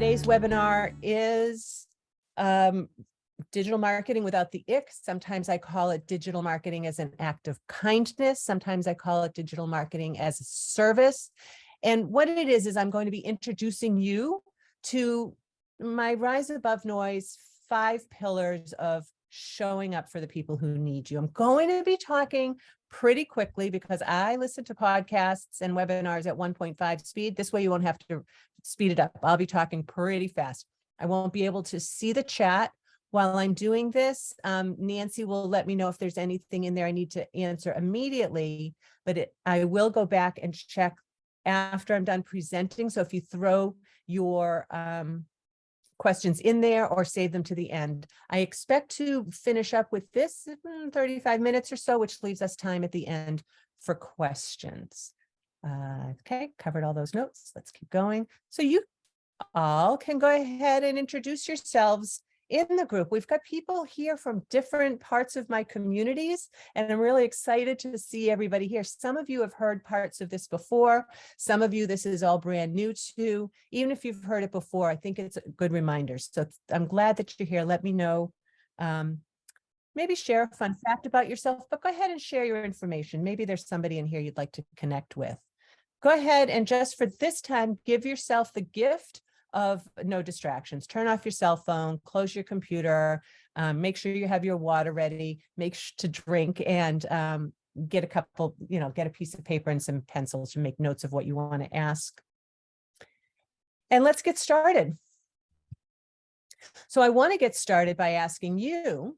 Today's webinar is digital marketing without the ick. Sometimes I call it digital marketing as an act of kindness. Sometimes I call it digital marketing as a service. And what it is I'm going to be introducing you to my Rise Above Noise 5 pillars of showing up for the people who need you. I'm going to be talking pretty quickly because I listen to podcasts and webinars at 1.5 speed. This way you won't have to speed it up. I'll be talking pretty fast. I won't be able to see the chat while I'm doing this. Nancy will let me know if there's anything in there I need to answer immediately, but I will go back and check after I'm done presenting. So if you throw your questions in there or save them to the end. I expect to finish up with this 35 minutes or so, which leaves us time at the end for questions. Okay, covered all those notes. Let's keep going. So you all can go ahead and introduce yourselves in the group. We've got people here from different parts of my communities, and I'm really excited to see everybody here. Some of you have heard parts of this before. Some of you, this is all brand new to. Even if you've heard it before, I think it's a good reminder. So I'm glad that you're here. Let me know. Maybe share a fun fact about yourself, but go ahead and share your information. Maybe there's somebody in here you'd like to connect with. Go ahead and just for this time, give yourself the gift of no distractions. Turn off your cell phone, close your computer, make sure you have your water ready, make sure to drink, and get a couple, get a piece of paper and some pencils to make notes of what you want to ask. And let's get started. So I want to get started by asking you,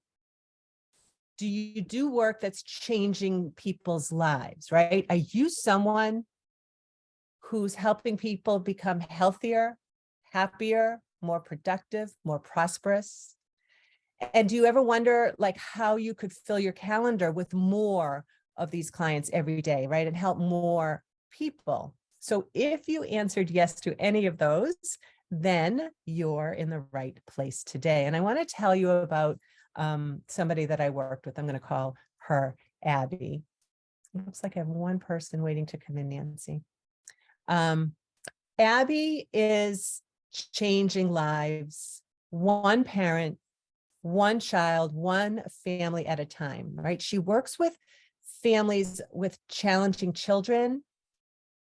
do you do work that's changing people's lives, right? Are you someone who's helping people become healthier, happier, more productive, more prosperous? And do you ever wonder how you could fill your calendar with more of these clients every day, right? And help more people. So if you answered yes to any of those, then you're in the right place today. And I want to tell you about somebody that I worked with. I'm going to call her Abby. It looks like I have one person waiting to come in, Nancy. Abby is changing lives, one parent, one child, one family at a time, right? She works with families with challenging children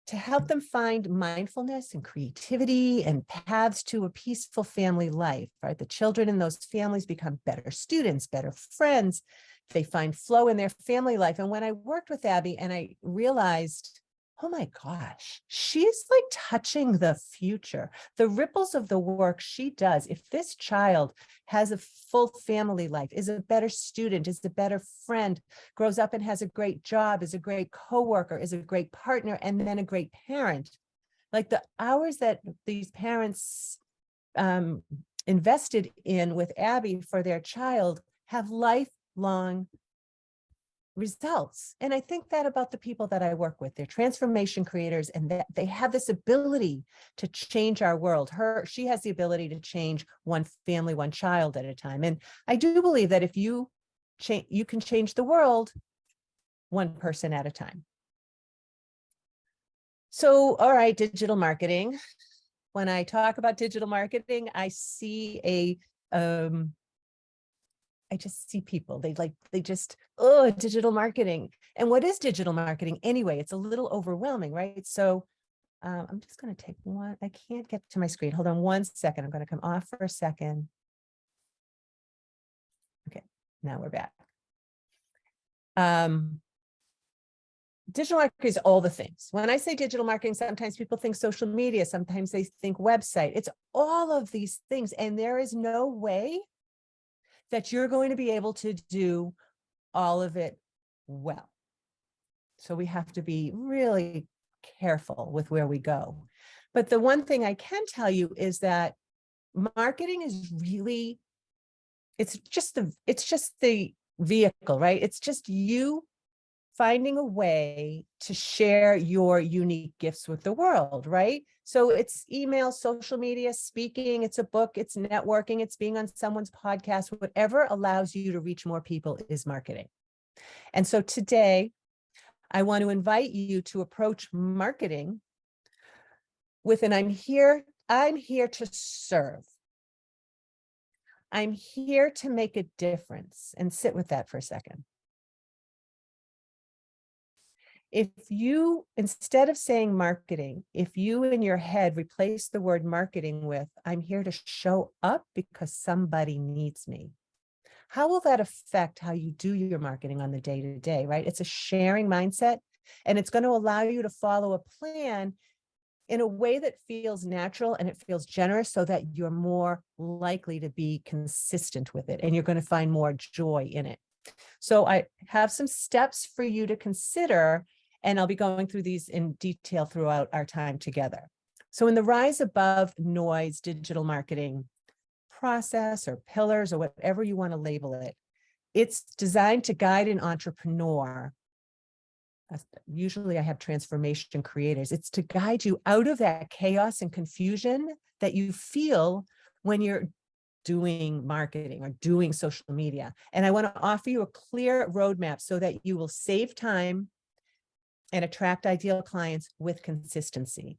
to help them find mindfulness and creativity and paths to a peaceful family life, right? The children in those families become better students, better friends. They find flow in their family life. And when I worked with Abby and I realized, oh my gosh, she's touching the future. The ripples of the work she does. If this child has a full family life, is a better student, is a better friend, grows up and has a great job, is a great coworker, is a great partner, and then a great parent, the hours that these parents invested in with Abby for their child have lifelong results. And I think that about the people that I work with. They're transformation creators, and that they have this ability to change our world. She has the ability to change one family, one child at a time. And I do believe that if you can change the world one person at a time. So, all right, digital marketing. When I talk about digital marketing, I see I just see people, digital marketing. And what is digital marketing anyway? It's a little overwhelming, right? So I'm just going to take one. I can't get to my screen. Hold on one second. I'm going to come off for a second. Okay, now we're back. Digital marketing is all the things. When I say digital marketing, sometimes people think social media, sometimes they think website. It's all of these things. And there is no way that you're going to be able to do all of it well. So we have to be really careful with where we go. But the one thing I can tell you is that marketing is really, it's just the vehicle, right? It's just you finding a way to share your unique gifts with the world, right? So it's email, social media, speaking, it's a book, it's networking, it's being on someone's podcast, whatever allows you to reach more people is marketing. And so today, I want to invite you to approach marketing with an I'm here I'm here to serve. I'm here to make a difference. And sit with that for a second. If you, instead of saying marketing, if you in your head replace the word marketing with, I'm here to show up because somebody needs me, how will that affect how you do your marketing on the day-to-day, right? It's a sharing mindset, and it's going to allow you to follow a plan in a way that feels natural and it feels generous, so that you're more likely to be consistent with it and you're going to find more joy in it. So I have some steps for you to consider, and I'll be going through these in detail throughout our time together. So in the Rise Above Noise digital marketing process, or pillars, or whatever you want to label it, it's designed to guide an entrepreneur. Usually I have transformation creators. It's to guide you out of that chaos and confusion that you feel when you're doing marketing or doing social media. And I want to offer you a clear roadmap so that you will save time and attract ideal clients with consistency.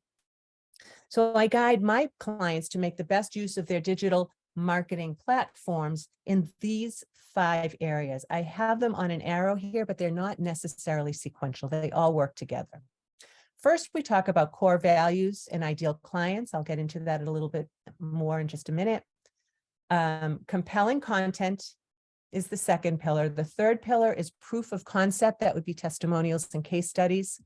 So I guide my clients to make the best use of their digital marketing platforms in these 5 areas. I have them on an arrow here, but they're not necessarily sequential. They all work together. First, we talk about core values and ideal clients. I'll get into that a little bit more in just a minute. Compelling content is the second pillar. The third pillar is proof of concept. That would be testimonials and case studies.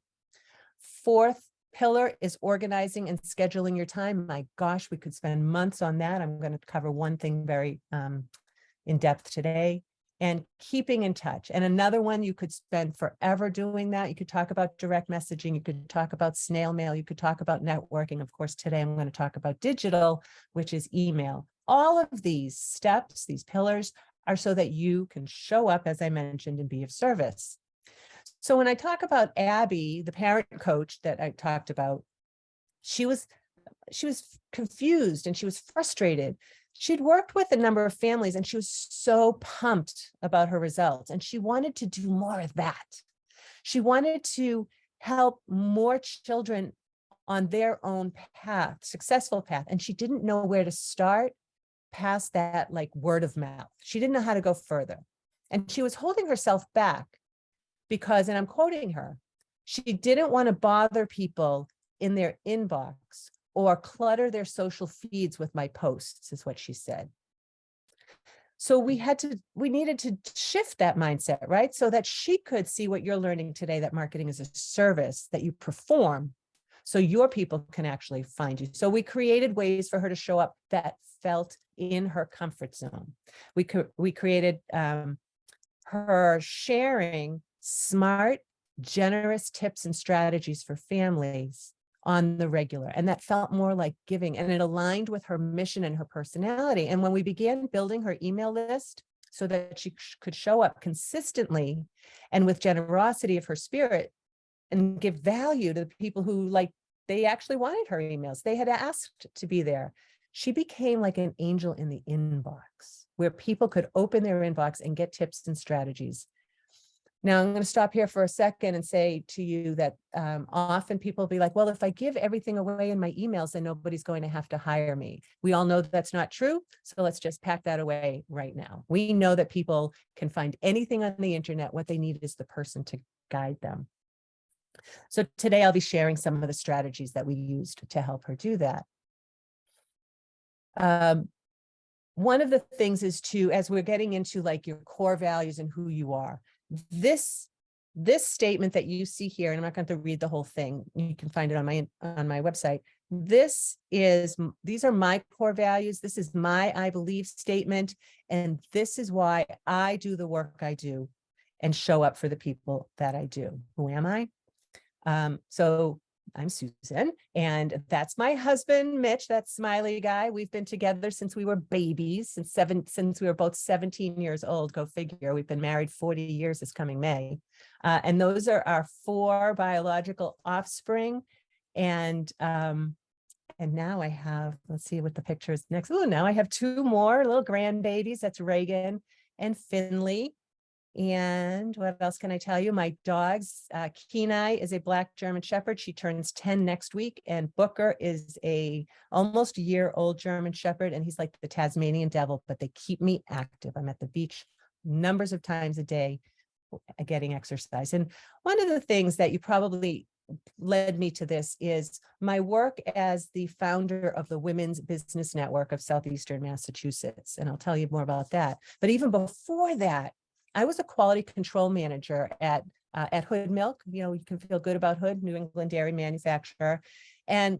Fourth pillar is organizing and scheduling your time. My gosh, we could spend months on that. I'm going to cover one thing very in depth today. And keeping in touch. And another one, you could spend forever doing that. You could talk about direct messaging. You could talk about snail mail. You could talk about networking. Of course, today I'm going to talk about digital, which is email. All of these steps, these pillars, are so that you can show up, as I mentioned, and be of service. So when I talk about Abby, the parent coach that I talked about, she was confused and she was frustrated. She'd worked with a number of families and she was so pumped about her results, and she wanted to do more of that. She wanted to help more children on their own path, successful path, and she didn't know where to start past that, like, word of mouth. She didn't know how to go further. And she was holding herself back because, and I'm quoting her, she didn't want to bother people in their inbox or clutter their social feeds with my posts, is what she said. So we needed to shift that mindset, right? So that she could see what you're learning today, that marketing is a service that you perform so your people can actually find you. So we created ways for her to show up that felt in her comfort zone. We created her sharing smart, generous tips and strategies for families on the regular. And that felt more like giving, and it aligned with her mission and her personality. And when we began building her email list so that she could show up consistently and with generosity of her spirit and give value to the people who, like, they actually wanted her emails. They had asked to be there. She became like an angel in the inbox, where people could open their inbox and get tips and strategies. Now, I'm going to stop here for a second and say to you that often people will be like, well, if I give everything away in my emails, then nobody's going to have to hire me. We all know that's not true. So let's just pack that away right now. We know that people can find anything on the internet. What they need is the person to guide them. So today I'll be sharing some of the strategies that we used to help her do that. One of the things is to, as we're getting into like your core values and who you are, this statement that you see here, and I'm not going to read the whole thing, you can find it on my website. These are my core values. This is my I believe statement, and this is why I do the work I do and show up for the people that I do. Who am I? So I'm Susan, and that's my husband, Mitch, that smiley guy. We've been together since we were babies, since we were both 17 years old. Go figure. We've been married 40 years this coming May. And those are our 4 biological offspring. And now I have, let's see what the picture is next. Oh, now I have 2 more little grandbabies. That's Reagan and Finley. And what else can I tell you? My dogs, Kenai is a Black German Shepherd. She turns 10 next week. And Booker is a almost year-old German Shepherd. And he's like the Tasmanian devil, but they keep me active. I'm at the beach numbers of times a day getting exercise. And one of the things that you probably led me to this is my work as the founder of the Women's Business Network of Southeastern Massachusetts. And I'll tell you more about that. But even before that, I was a quality control manager at Hood Milk. You know, you can feel good about Hood, New England dairy manufacturer. And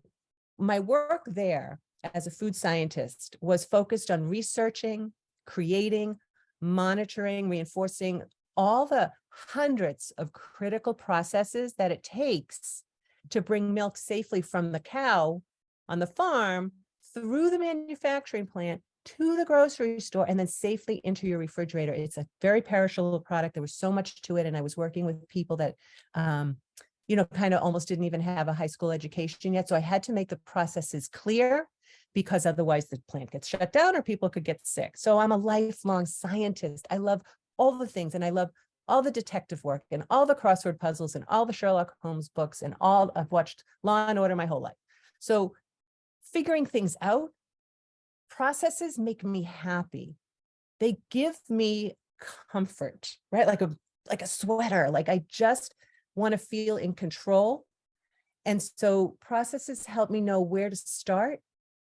my work there as a food scientist was focused on researching, creating, monitoring, reinforcing all the hundreds of critical processes that it takes to bring milk safely from the cow on the farm through the manufacturing plant to the grocery store and then safely into your refrigerator. It's a very perishable product. There was so much to it. And I was working with people that, you know, kind of almost didn't even have a high school education yet. So I had to make the processes clear because otherwise the plant gets shut down or people could get sick. So I'm a lifelong scientist. I love all the things, and I love all the detective work and all the crossword puzzles and all the Sherlock Holmes books and all. I've watched Law and Order my whole life. So figuring things out, processes make me happy. They give me comfort, right? Like a sweater. Like I just want to feel in control. And so processes help me know where to start,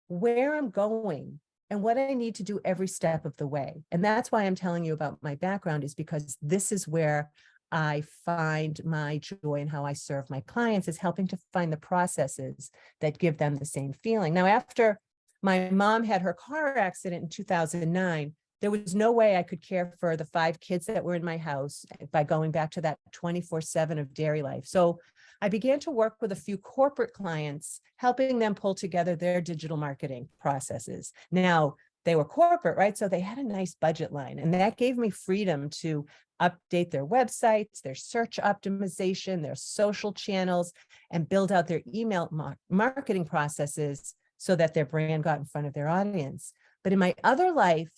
where I'm going, and what I need to do every step of the way. And that's why I'm telling you about my background, is because this is where I find my joy in how I serve my clients, is helping to find the processes that give them the same feeling. Now, after my mom had her car accident in 2009, there was no way I could care for the 5 kids that were in my house by going back to that 24/7 of dairy life. So I began to work with a few corporate clients, helping them pull together their digital marketing processes. Now, they were corporate, right? So they had a nice budget line, and that gave me freedom to update their websites, their search optimization, their social channels, and build out their email marketing processes so that their brand got in front of their audience. But in my other life,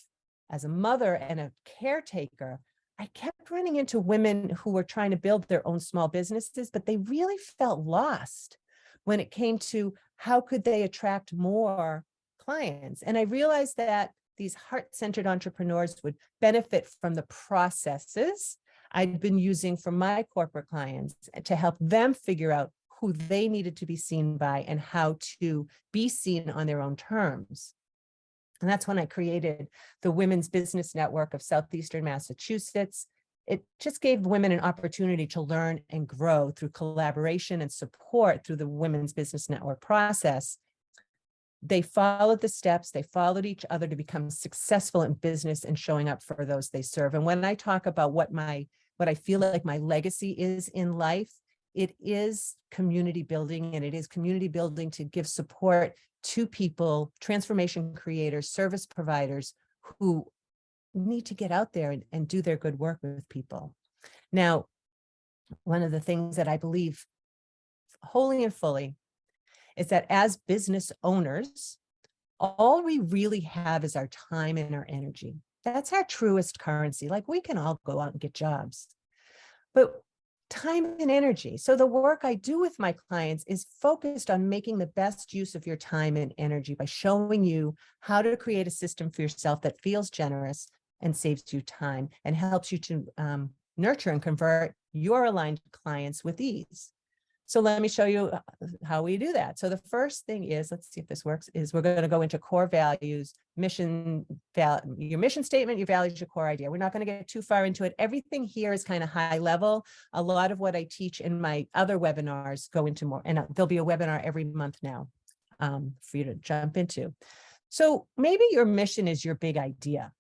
as a mother and a caretaker, I kept running into women who were trying to build their own small businesses, but they really felt lost when it came to how could they attract more clients. And I realized that these heart-centered entrepreneurs would benefit from the processes I'd been using for my corporate clients to help them figure out who they needed to be seen by and how to be seen on their own terms. And that's when I created the Women's Business Network of Southeastern Massachusetts. It just gave women an opportunity to learn and grow through collaboration and support through the Women's Business Network process. They followed the steps, they followed each other to become successful in business and showing up for those they serve. And when I talk about what I feel like my legacy is in life, it is community building, and it is community building to give support to people, transformation creators, service providers who need to get out there and do their good work with people. Now, one of the things that I believe wholly and fully is that as business owners, all we really have is our time and our energy. That's our truest currency. Like, we can all go out and get jobs, but time and energy. So the work I do with my clients is focused on making the best use of your time and energy by showing you how to create a system for yourself that feels generous and saves you time and helps you to nurture and convert your aligned clients with ease. So let me show you how we do that. So the first thing is, let's see if this works, is we're going to go into core values, your mission statement, your values, your core idea. We're not going to get too far into it. Everything here is kind of high level. A lot of what I teach in my other webinars go into more, and there'll be a webinar every month now for you to jump into. So maybe your mission is your big idea.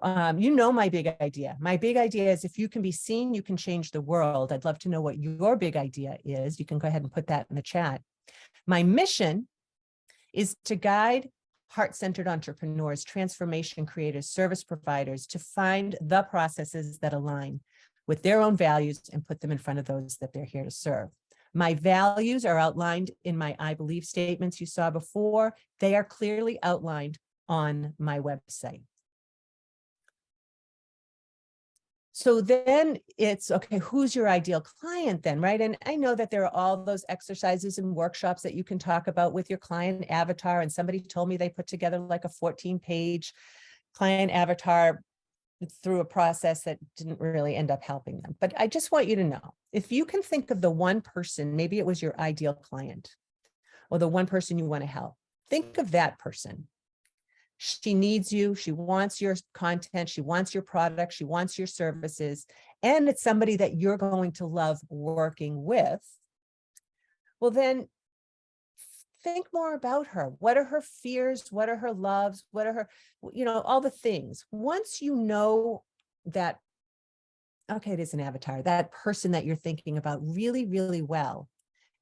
You know my big idea. My big idea is, if you can be seen, you can change the world. I'd love to know what your big idea is. You can go ahead and put that in the chat. My mission is to guide heart-centered entrepreneurs, transformation creators, service providers to find the processes that align with their own values and put them in front of those that they're here to serve. My values are outlined in my I believe statements you saw before. They are clearly outlined on my website. So then it's, okay, who's your ideal client then, right? And I know that there are all those exercises and workshops that you can talk about with your client avatar. And somebody told me they put together like a 14-page client avatar through a process that didn't really end up helping them. But I just want you to know, if you can think of the one person, maybe it was your ideal client or the one person you want to help, think of that person. She needs you. She wants your content. She wants your product. She wants your services. And it's somebody that you're going to love working with. Well, then think more about her. What are her fears? What are her loves? What are her, all the things. Once you know that, okay, it is an avatar, that person that you're thinking about really, really well.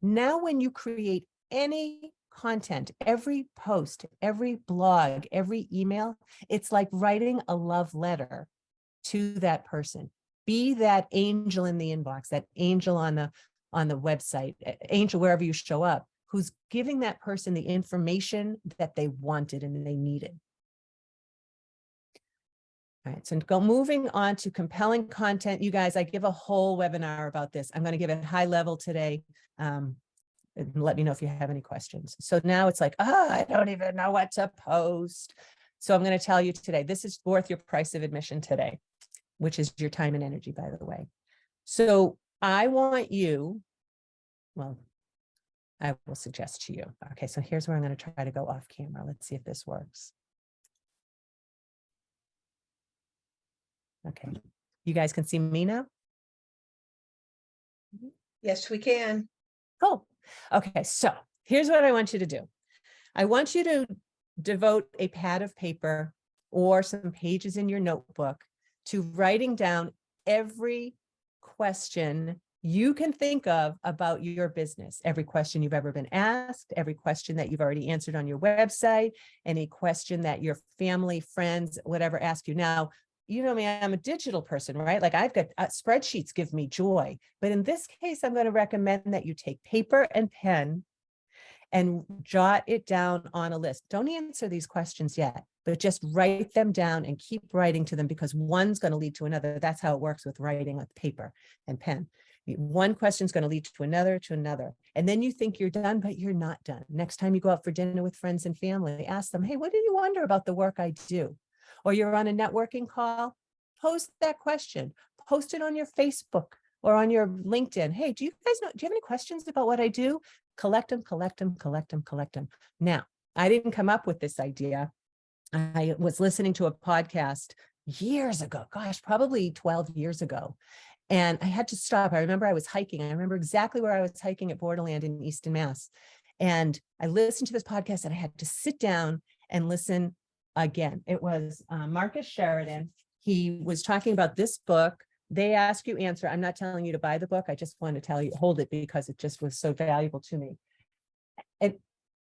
Now, when you create any content, every post, every blog, every email, it's like writing a love letter to that person. Be that angel in the inbox, that angel on the website, angel wherever you show up, who's giving that person the information that they wanted and they needed. All right, so moving on to compelling content. You guys, I give a whole webinar about this. I'm going to give it high level today. And let me know if you have any questions. So now it's like, I don't even know what to post. So I'm going to tell you today, this is worth your price of admission today, which is your time and energy, by the way. So I want you, well, I will suggest to you. Okay, so here's where I'm going to try to go off camera. Let's see if this works. Okay, you guys can see me now? Yes, we can. Cool. Okay, so here's what I want you to do. I want you to devote a pad of paper or some pages in your notebook to writing down every question you can think of about your business, every question you've ever been asked, every question that you've already answered on your website, any question that your family, friends, whatever ask you. Now, you know me, I'm a digital person, right? Like I've got spreadsheets give me joy. But in this case, I'm going to recommend that you take paper and pen and jot it down on a list. Don't answer these questions yet, but just write them down and keep writing to them, because one's going to lead to another. That's how it works with writing with paper and pen. One question is going to lead to another, and then you think you're done, but you're not done. Next time you go out for dinner with friends and family, ask them, hey, what do you wonder about the work I do? Or you're on a networking call, post that question, post it on your Facebook or on your LinkedIn. Hey, do you guys know, do you have any questions about what I do? Collect them, collect them, collect them, collect them. Now, I didn't come up with this idea. I was listening to a podcast years ago, gosh, probably 12 years ago. And I had to stop. I remember I was hiking. I remember exactly where I was hiking at Borderland in Easton, Mass. And I listened to this podcast and I had to sit down and listen again. It was Marcus Sheridan. He was talking about this book. They ask you answer. I'm not telling you to buy the book. I just want to tell you, hold it, because it just was so valuable to me. And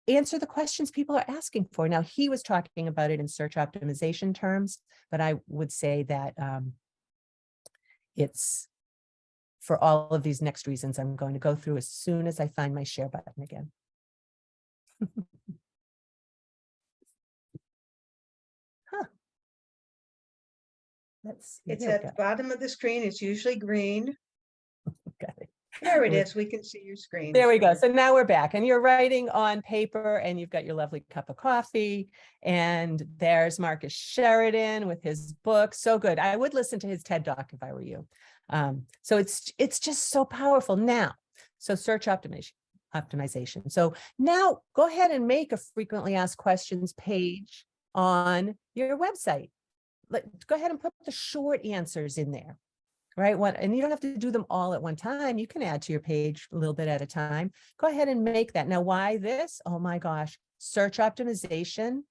answer the questions people are asking for. Now, he was talking about it in search optimization terms, but I would say that it's for all of these next reasons I'm going to go through as soon as I find my share button again. Huh. Let's see. It's at the bottom of the screen. It's usually green. Okay. There it is. We can see your screen. There we go. So now we're back and you're writing on paper and you've got your lovely cup of coffee, and there's Marcus Sheridan with his book. So good. I would listen to his TED Talk if I were you. So it's just so powerful now. So search optimization. So now go ahead and make a frequently asked questions page on your website. Go ahead and put the short answers in there. Right. And you don't have to do them all at one time. You can add to your page a little bit at a time. Go ahead and make that. Now, why this? Oh my gosh, search optimization,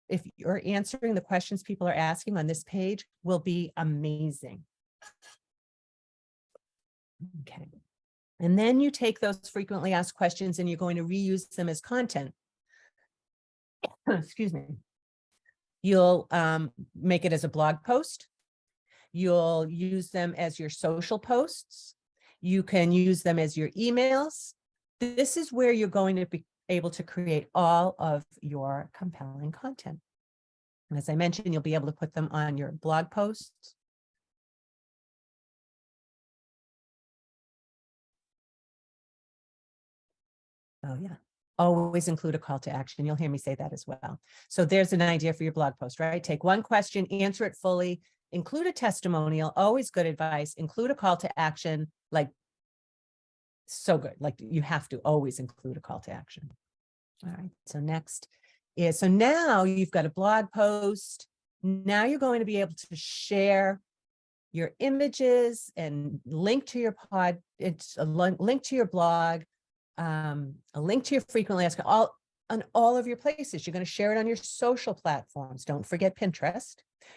if you're answering the questions people are asking on this page, will be amazing. Okay. And then you take those frequently asked questions and you're going to reuse them as content. Excuse me. You'll make it as a blog post. You'll use them as your social posts. You can use them as your emails. This is where you're going to be able to create all of your compelling content. And as I mentioned, you'll be able to put them on your blog posts, Oh, yeah. Always include a call to action. You'll hear me say that as well. So there's an idea for your blog post, right? Take one question, answer it fully, include a testimonial, always good advice, include a call to action, like so good. Like you have to always include a call to action. All right. So next is, so now you've got a blog post. Now you're going to be able to share your images and link to your pod. It's a link to your blog, a link to your frequently asked, all on all of your places. You're going to share it on your social platforms. Don't forget Pinterest.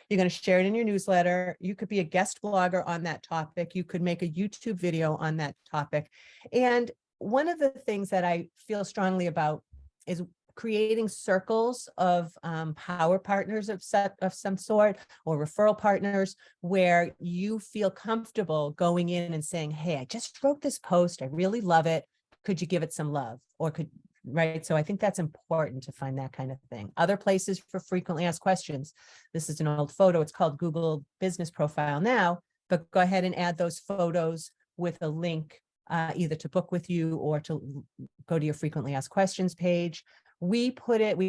You're going to share it in your newsletter. You could be a guest blogger on that topic. You could make a YouTube video on that topic. And one of the things that I feel strongly about is creating circles of power partners of some sort, or referral partners, where you feel comfortable going in and saying, hey, I just wrote this post. I really love it. Could you give it some love? Or could, right? So I think that's important to find that kind of thing. Other places for frequently asked questions. This is an old photo. It's called Google Business Profile now, but go ahead and add those photos with a link either to book with you or to go to your frequently asked questions page. We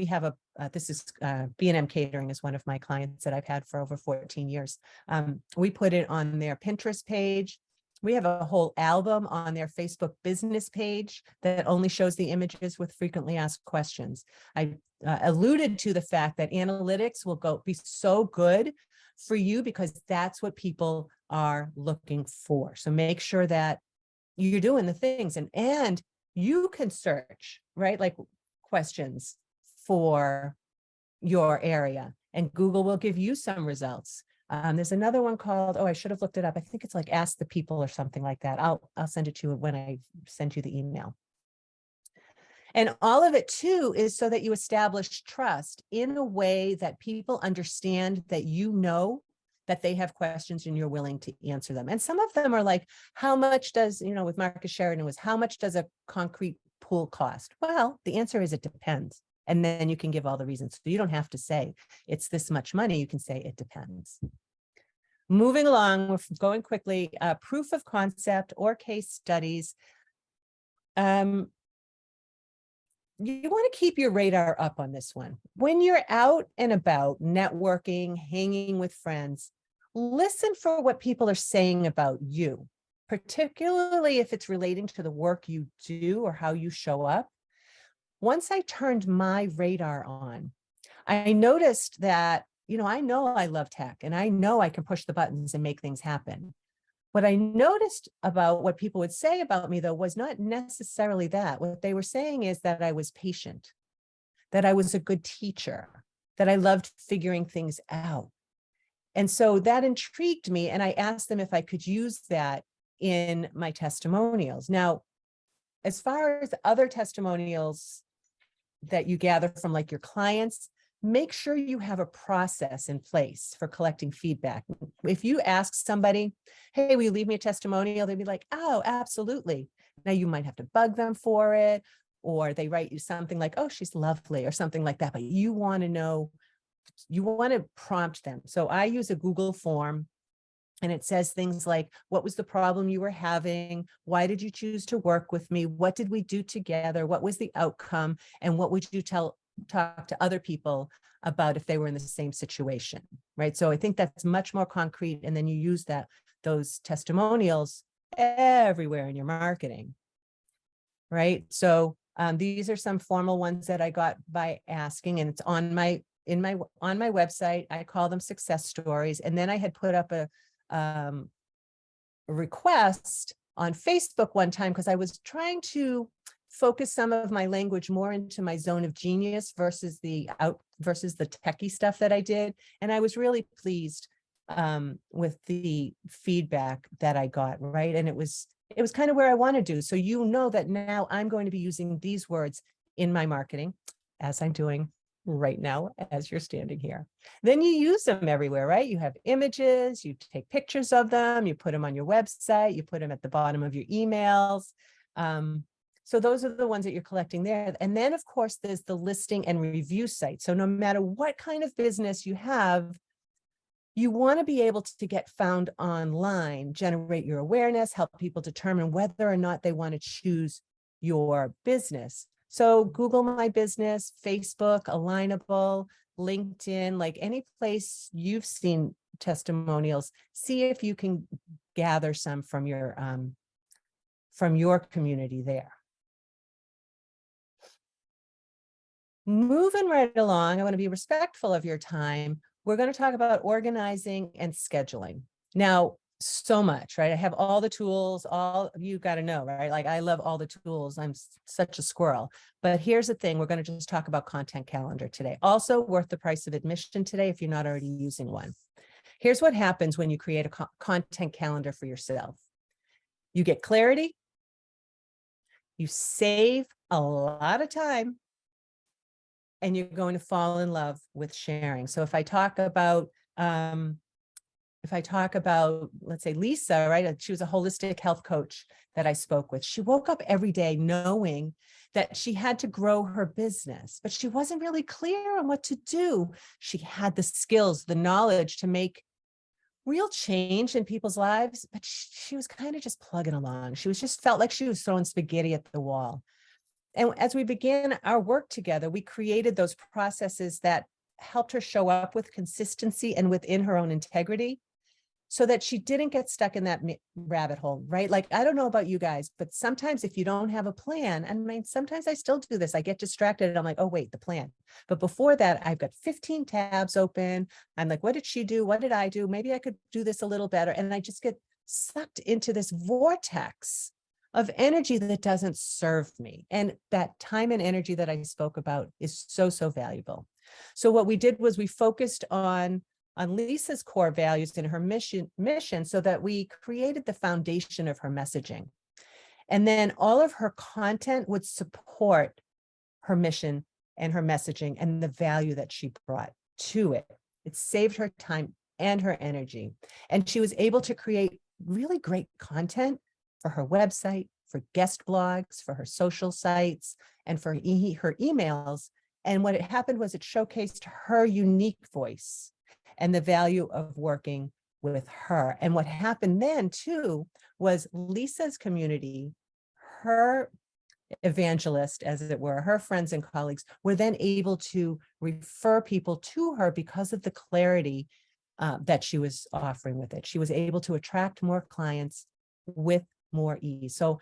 have a, this is B&M Catering is one of my clients that I've had for over 14 years. We put it on their Pinterest page. We have a whole album on their Facebook business page that only shows the images with frequently asked questions. I alluded to the fact that analytics will be so good for you because that's what people are looking for. So make sure that you're doing the things, and you can search, right? Like questions for your area, and Google will give you some results. There's another one called, oh, I should have looked it up. I think it's like Ask the People or something like that. I'll send it to you when I send you the email. And all of it too is so that you establish trust in a way that people understand that you know that they have questions and you're willing to answer them. And some of them are like, how much does, with Marcus Sheridan was, how much does a concrete pool cost? Well, the answer is it depends. And then you can give all the reasons. So you don't have to say it's this much money. You can say it depends. Moving along, we're going quickly, proof of concept or case studies. You want to keep your radar up on this one. When you're out and about networking, hanging with friends, listen for what people are saying about you, particularly if it's relating to the work you do or how you show up. Once I turned my radar on, I noticed that, I know I love tech and I know I can push the buttons and make things happen. What I noticed about what people would say about me, though, was not necessarily that. What they were saying is that I was patient, that I was a good teacher, that I loved figuring things out. And so that intrigued me. And I asked them if I could use that in my testimonials. Now, as far as other testimonials that you gather from like your clients, make sure you have a process in place for collecting feedback. If you ask somebody, hey, will you leave me a testimonial? They'd be like, oh, absolutely. Now you might have to bug them for it, or they write you something like, oh, she's lovely, or something like that. But you want to know, you want to prompt them. So I use a Google form, and it says things like, what was the problem you were having? Why did you choose to work with me? What did we do together? What was the outcome? And what would you talk to other people about if they were in the same situation, right? So I think that's much more concrete. And then you use those testimonials everywhere in your marketing, right? So these are some formal ones that I got by asking, and it's on my website. I call them success stories. And then I had put up a request on Facebook one time because I was trying to focus some of my language more into my zone of genius versus the techie stuff that I did. And I was really pleased with the feedback that I got, right? And it was kind of where I want to do. So that now I'm going to be using these words in my marketing, as I'm doing right now as you're standing here. Then you use them everywhere, right? You have images, you take pictures of them, you put them on your website, you put them at the bottom of your emails. So those are the ones that you're collecting there. And then, of course, there's the listing and review site. So no matter what kind of business you have, you want to be able to get found online, generate your awareness, help people determine whether or not they want to choose your business. So Google My Business, Facebook, Alignable, LinkedIn, like any place you've seen testimonials, see if you can gather some from your community there. Moving right along, I want to be respectful of your time. We're going to talk about organizing and scheduling. Now, so much, right? I have all the tools, all you got to know, right? Like I love all the tools. I'm such a squirrel. But here's the thing, we're going to just talk about content calendar today. Also worth the price of admission today if you're not already using one. Here's what happens when you create a content calendar for yourself. You get clarity, you save a lot of time, and you're going to fall in love with sharing. So if I talk about, let's say Lisa, right? She was a holistic health coach that I spoke with. She woke up every day knowing that she had to grow her business, but she wasn't really clear on what to do. She had the skills, the knowledge to make real change in people's lives, but she was kind of just plugging along. She was just felt like she was throwing spaghetti at the wall. And as we began our work together, we created those processes that helped her show up with consistency and within her own integrity so that she didn't get stuck in that rabbit hole, right? Like, I don't know about you guys, but sometimes if you don't have a plan, and I mean, sometimes I still do this, I get distracted and I'm like, oh, wait, the plan. But before that, I've got 15 tabs open. I'm like, what did she do? What did I do? Maybe I could do this a little better. And I just get sucked into this vortex of energy that doesn't serve me. And that time and energy that I spoke about is so, so valuable. So what we did was we focused on Lisa's core values and her mission so that we created the foundation of her messaging. And then all of her content would support her mission and her messaging and the value that she brought to it. It saved her time and her energy. And she was able to create really great content for her website, for guest blogs, for her social sites, and for her emails. And what happened was it showcased her unique voice and the value of working with her. And what happened then too was Lisa's community, her evangelist, as it were, her friends and colleagues were then able to refer people to her because of the clarity that she was offering with it. She was able to attract more clients with more ease. So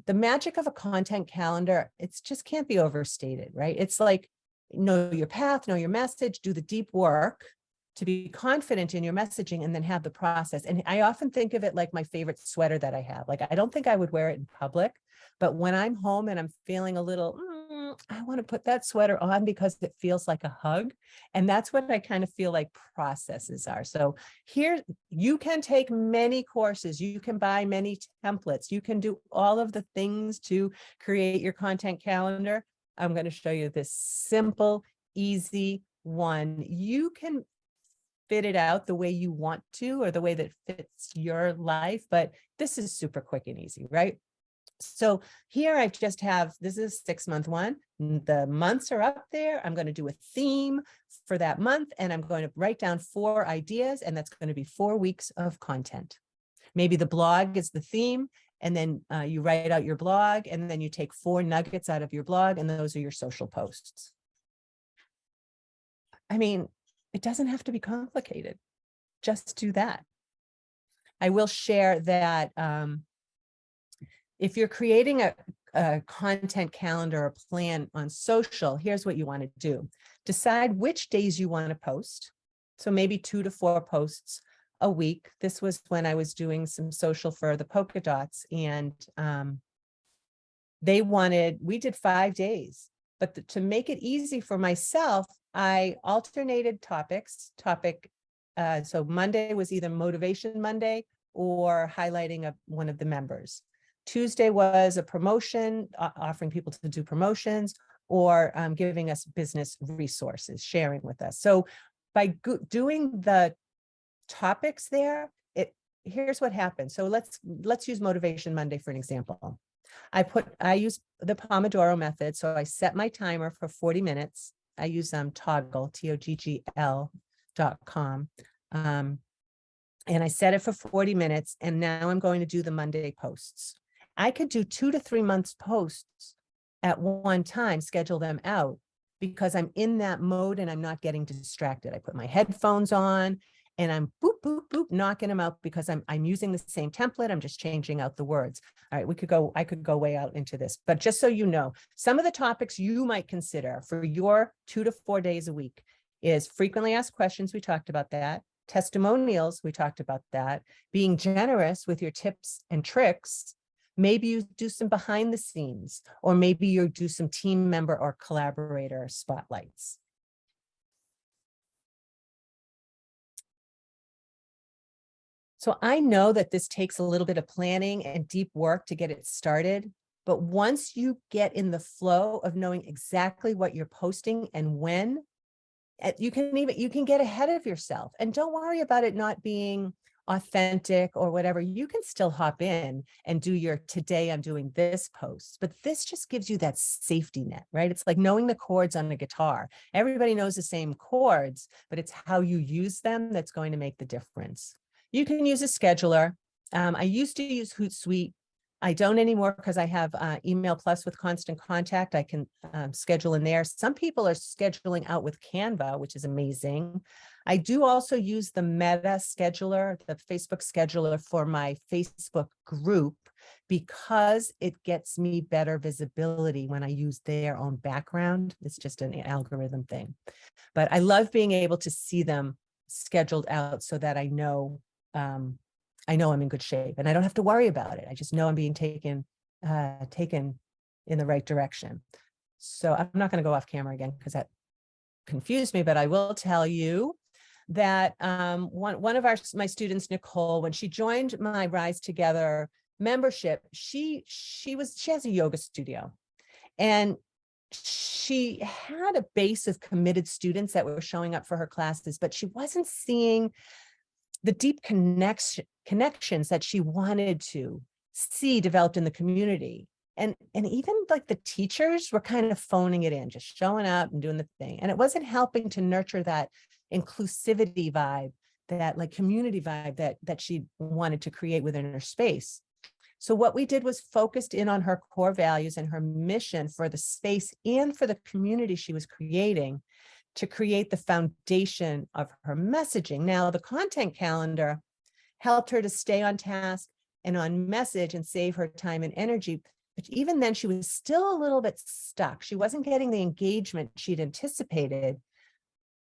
the magic of a content calendar, it's just can't be overstated, right? It's like, know your path, know your message, do the deep work to be confident in your messaging, and then have the process. And I often think of it like my favorite sweater that I have. Like, I don't think I would wear it in public, but when I'm home and I'm feeling a little, I want to put that sweater on because it feels like a hug. And that's what I kind of feel like processes are. So here you can take many courses, you can buy many templates, you can do all of the things to create your content calendar. I'm going to show you this simple, easy one. You can fit it out the way you want to, or the way that fits your life, but this is super quick and easy, right? So here I just have, this is a 6-month one. The months are up there. I'm going to do a theme for that month, and I'm going to write down 4 ideas, and that's going to be 4 weeks of content. Maybe the blog is the theme, and then you write out your blog, and then you take 4 nuggets out of your blog, and those are your social posts. I mean, it doesn't have to be complicated. Just do that. I will share that if you're creating a content calendar or plan on social, here's what you want to do. Decide which days you want to post. So maybe 2 to 4 posts a week. This was when I was doing some social for the polka dots, and we did 5 days. But to make it easy for myself, I alternated topics. So Monday was either Motivation Monday or highlighting one of the members. Tuesday was a promotion, offering people to do promotions, or giving us business resources, sharing with us. So by doing the topics there, here's what happens. So let's use Motivation Monday for an example. I use the Pomodoro method. So I set my timer for 40 minutes. I use Toggle, TOGGL.com. And I set it for 40 minutes. And now I'm going to do the Monday posts. I could do 2 to 3 months posts at one time, schedule them out because I'm in that mode and I'm not getting distracted. I put my headphones on and I'm boop, boop, boop, knocking them out because I'm using the same template. I'm just changing out the words. All right, I could go way out into this, but just so you know, some of the topics you might consider for your 2 to 4 days a week is frequently asked questions. We talked about that. Testimonials, we talked about that. Being generous with your tips and tricks. Maybe you do some behind the scenes, or maybe you do some team member or collaborator spotlights. So I know that this takes a little bit of planning and deep work to get it started, but once you get in the flow of knowing exactly what you're posting and when, you can get ahead of yourself, and don't worry about it not being authentic or whatever. You can still hop in and do your today I'm doing this post, but this just gives you that safety net, right? It's like knowing the chords on a guitar. Everybody knows the same chords, but it's how you use them that's going to make the difference. You can use a scheduler. I used to use Hootsuite. I don't anymore because I have Email Plus with Constant Contact. I can schedule in there. Some people are scheduling out with Canva, which is amazing. I do also use the Meta scheduler, the Facebook scheduler for my Facebook group, because it gets me better visibility when I use their own background. It's just an algorithm thing. But I love being able to see them scheduled out so that I know I'm in good shape and I don't have to worry about it. I just know I'm being taken in the right direction. So I'm not going to go off camera again because that confused me, but I will tell you that one of my students, Nicole, when she joined my Rise Together membership, she has a yoga studio, and she had a base of committed students that were showing up for her classes, but she wasn't seeing the deep connections that she wanted to see developed in the community. And even like the teachers were kind of phoning it in, just showing up and doing the thing. And it wasn't helping to nurture that inclusivity vibe, that like community vibe that she wanted to create within her space. So what we did was focused in on her core values and her mission for the space and for the community she was creating, to create the foundation of her messaging. Now, the content calendar helped her to stay on task and on message and save her time and energy. But even then, she was still a little bit stuck. She wasn't getting the engagement she'd anticipated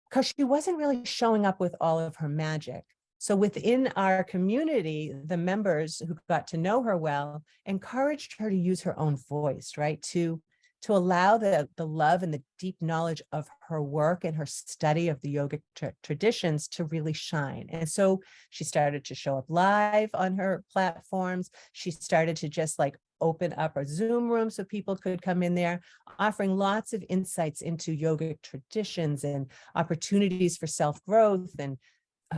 because she wasn't really showing up with all of her magic. So within our community, the members who got to know her well encouraged her to use her own voice, right? To allow the love and the deep knowledge of her work and her study of the yogic traditions to really shine. And so she started to show up live on her platforms. She started to just like open up a Zoom room so people could come in there, offering lots of insights into yogic traditions and opportunities for self-growth and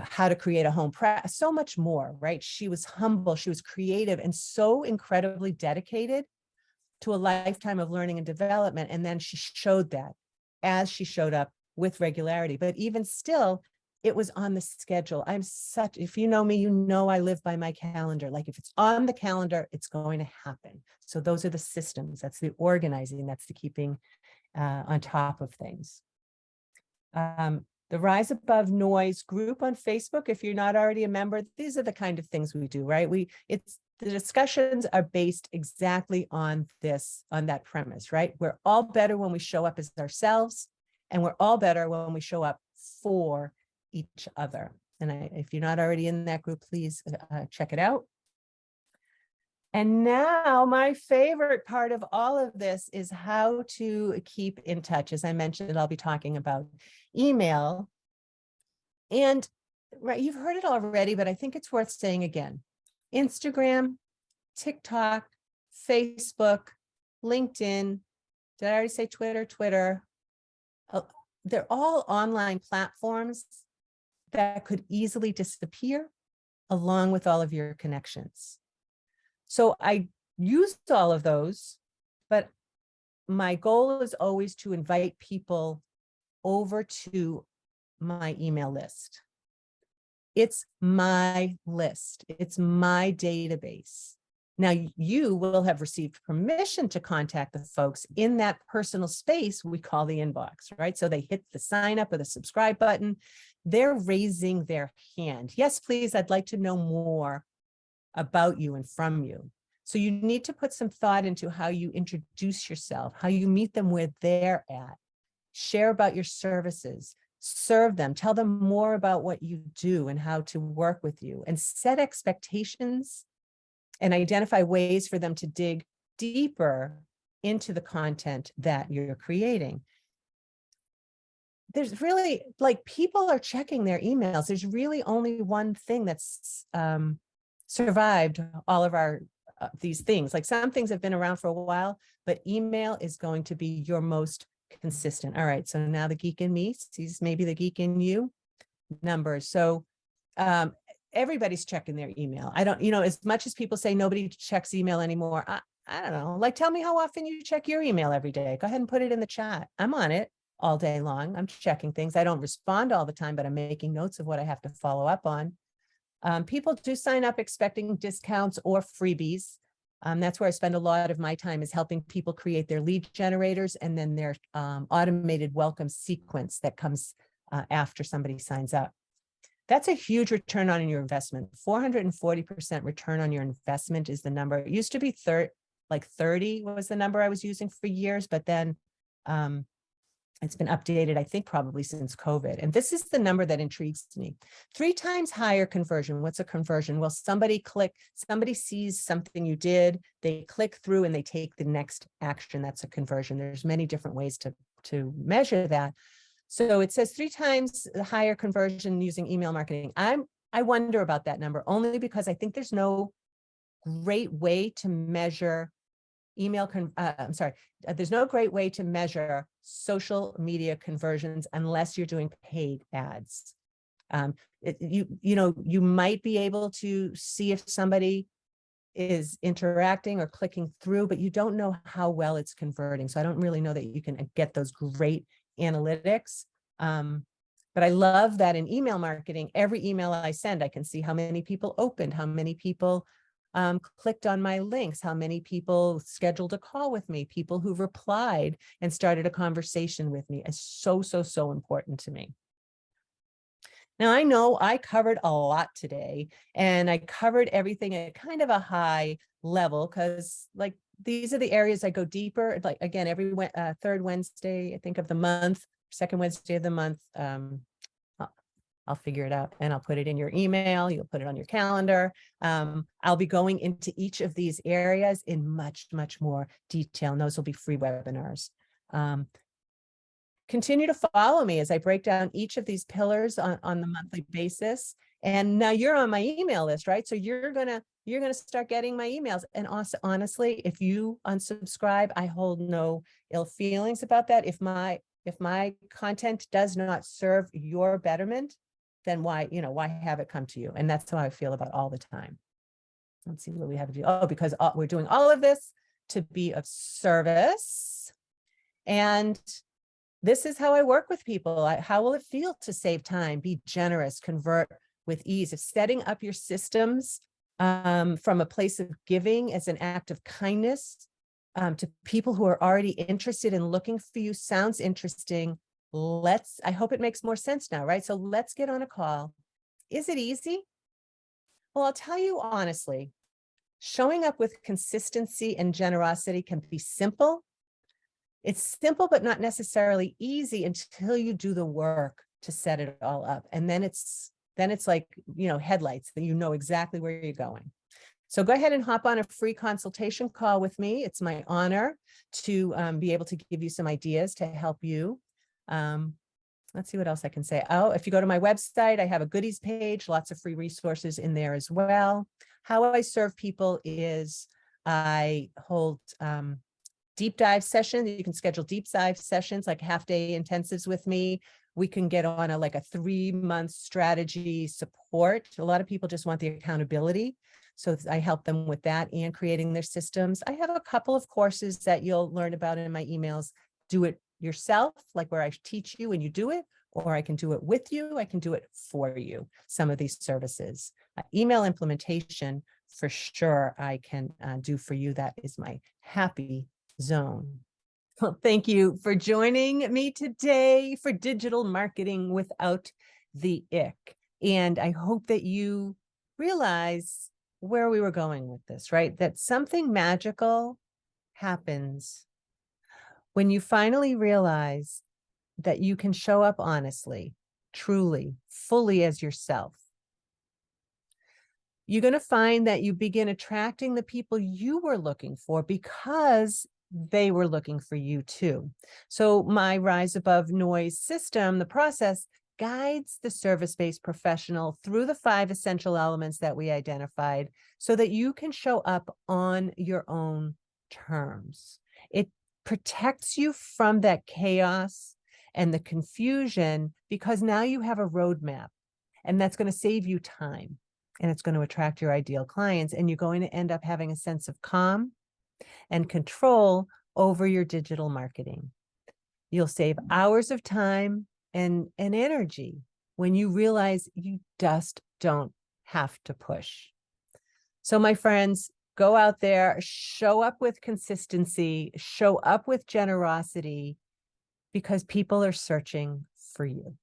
how to create a home practice, so much more, right? She was humble, she was creative, and so incredibly dedicated to a lifetime of learning and development. And then she showed that as she showed up with regularity. But even still, it was on the schedule. If you know me, you know I live by my calendar. Like if it's on the calendar, it's going to happen. So those are the systems. That's the organizing. That's the keeping on top of things. The Rise Above Noise group on Facebook, if you're not already a member, these are the kind of things we do, right? The discussions are based exactly on that premise, right? We're all better when we show up as ourselves, and we're all better when we show up for each other. And if you're not already in that group, please check it out. And now my favorite part of all of this is how to keep in touch. As I mentioned, I'll be talking about email. And right, you've heard it already, but I think it's worth saying again. Instagram, TikTok, Facebook, LinkedIn. Did I already say Twitter? Twitter. They're all online platforms that could easily disappear along with all of your connections. So I used all of those, but my goal is always to invite people over to my email list. It's my list. It's my database. Now you will have received permission to contact the folks in that personal space we call the inbox, right? So they hit the sign up or the subscribe button. They're raising their hand. Yes, please, I'd like to know more about you and from you. So you need to put some thought into how you introduce yourself, how you meet them where they're at, share about your services, serve them, tell them more about what you do and how to work with you, and set expectations and identify ways for them to dig deeper into the content that you're creating. There's really, like, people are checking their emails. There's really only one thing that's survived all of our these things. Like, some things have been around for a while, but email is going to be your most consistent. All right, so now the geek in me sees maybe the geek in you numbers. So everybody's checking their email. I don't, as much as people say nobody checks email anymore, I don't know. Like, tell me how often you check your email every day. Go ahead and put it in the chat. I'm on it all day long. I'm checking things. I don't respond all the time, but I'm making notes of what I have to follow up on. People do sign up expecting discounts or freebies. That's where I spend a lot of my time, is helping people create their lead generators and then their automated welcome sequence that comes after somebody signs up. That's a huge return on your investment. 440% return on your investment is the number. It used to be 30 was the number I was using for years, but then it's been updated, I think, probably since COVID. And this is the number that intrigues me. 3 times higher conversion. What's a conversion? Well, somebody sees something you did, they click through and they take the next action. That's a conversion. There's many different ways to measure that. So it says 3 times the higher conversion using email marketing. I wonder about that number, only because I think there's no great way to measure there's no great way to measure social media conversions unless you're doing paid ads. You might be able to see if somebody is interacting or clicking through, but you don't know how well it's converting. So I don't really know that you can get those great analytics. But I love that in email marketing, every email I send, I can see how many people opened, how many people clicked on my links, how many people scheduled a call with me, people who replied and started a conversation with me. Is so, so, so important to me. Now, I know I covered a lot today, and I covered everything at kind of a high level, because, like, these are the areas I go deeper. Like, again, every third Wednesday, I think, of the month, second Wednesday of the month, I'll figure it out and I'll put it in your email. You'll put it on your calendar. I'll be going into each of these areas in much, much more detail, and those will be free webinars. Continue to follow me as I break down each of these pillars on the monthly basis. And now you're on my email list, right? So you're gonna start getting my emails. And also, honestly, if you unsubscribe, I hold no ill feelings about that. If my content does not serve your betterment, then why have it come to you? And that's how I feel about all the time. Let's see what we have to do. Oh, because we're doing all of this to be of service. And this is how I work with people. How will it feel to save time, be generous, convert with ease? If setting up your systems from a place of giving as an act of kindness to people who are already interested in looking for you sounds interesting, I hope it makes more sense now, right? So let's get on a call. Is it easy? Well, I'll tell you honestly, showing up with consistency and generosity can be simple. It's simple, but not necessarily easy until you do the work to set it all up. And then it's like, headlights, that you know exactly where you're going. So go ahead and hop on a free consultation call with me. It's my honor to be able to give you some ideas to help you. Let's see what else I can say. Oh, if you go to my website, I have a goodies page, lots of free resources in there as well. How I serve people is I hold deep dive sessions. You can schedule deep dive sessions, like half-day intensives with me. We can get on a 3-month strategy support. A lot of people just want the accountability. So I help them with that and creating their systems. I have a couple of courses that you'll learn about in my emails. Do it yourself, like where I teach you and you do it, or I can do it with you. I can do it for you. Some of these services, email implementation, for sure I can do for you. That is my happy zone. Well, thank you for joining me today for Digital Marketing Without the Ick. And I hope that you realize where we were going with this, right? That something magical happens when you finally realize that you can show up honestly, truly, fully as yourself. You're going to find that you begin attracting the people you were looking for because they were looking for you too. So my Rise Above Noise system, the process, guides the service-based professional through the 5 essential elements that we identified so that you can show up on your own terms. It protects you from that chaos and the confusion because now you have a roadmap, and that's going to save you time, and it's going to attract your ideal clients, and you're going to end up having a sense of calm and control over your digital marketing. You'll save hours of time and energy when you realize you just don't have to push. So my friends, go out there, show up with consistency, show up with generosity, because people are searching for you.